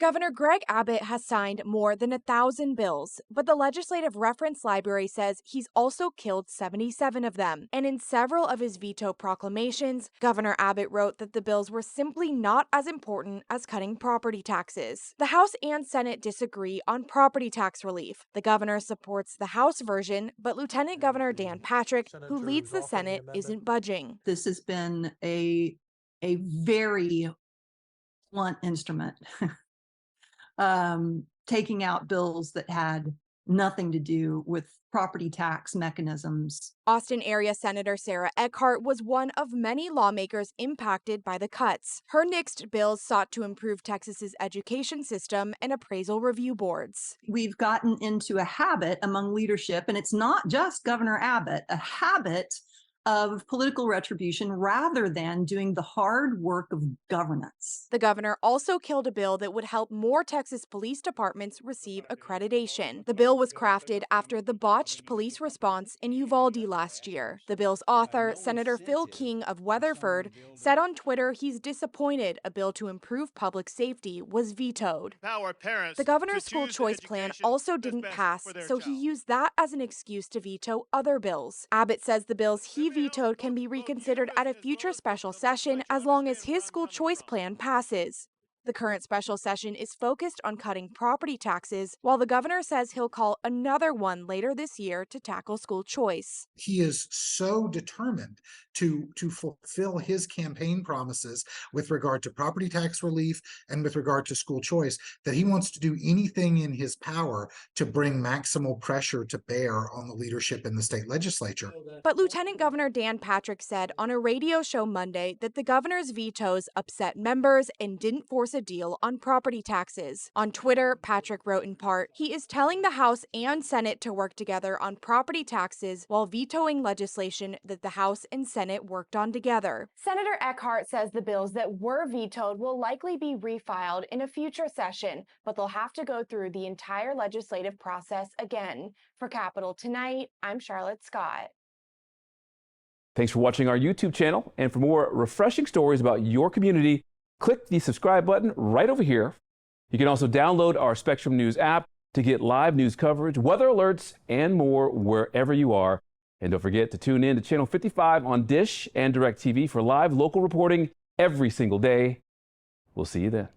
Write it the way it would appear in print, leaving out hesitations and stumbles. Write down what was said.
Governor Greg Abbott has signed more than 1,000 bills, but the Legislative Reference Library says he's also killed 77 of them. And in several of his veto proclamations, Governor Abbott wrote that the bills were simply not as important as cutting property taxes. The House and Senate disagree on property tax relief. The governor supports the House version, but Lieutenant Governor Dan Patrick, who leads the Senate, isn't budging. This has been a very blunt instrument. Taking out bills that had nothing to do with property tax mechanisms. Austin area Senator Sarah Eckhart was one of many lawmakers impacted by the cuts. Her nixed bills sought to improve Texas's education system and appraisal review boards. We've gotten into a habit among leadership, and it's not just Governor Abbott, a habit of political retribution rather than doing the hard work of governance. The governor also killed a bill that would help more Texas police departments receive accreditation. The bill was crafted after the botched police response in Uvalde last year. The bill's author, Senator Phil King of Weatherford, said on Twitter he's disappointed a bill to improve public safety was vetoed. The governor's school choice plan also didn't pass, so he used that as an excuse to veto other bills. Abbott says the bills he vetoed can be reconsidered at a future special session as long as his school choice plan passes. The current special session is focused on cutting property taxes, while the governor says he'll call another one later this year to tackle school choice. He is so determined to fulfill his campaign promises with regard to property tax relief and with regard to school choice that he wants to do anything in his power to bring maximal pressure to bear on the leadership in the state legislature. But Lieutenant Governor Dan Patrick said on a radio show Monday that the governor's vetoes upset members and didn't force a deal on property taxes. On Twitter, Patrick wrote in part, he is telling the House and Senate to work together on property taxes while vetoing legislation that the House and Senate worked on together. Senator Eckhart says the bills that were vetoed will likely be refiled in a future session, but they'll have to go through the entire legislative process again. For Capitol Tonight, I'm Charlotte Scott. Thanks for watching our YouTube channel, and for more refreshing stories about your community, click the subscribe button right over here. You can also download our Spectrum News app to get live news coverage, weather alerts, and more wherever you are. And don't forget to tune in to Channel 55 on Dish and DirecTV for live local reporting every single day. We'll see you then.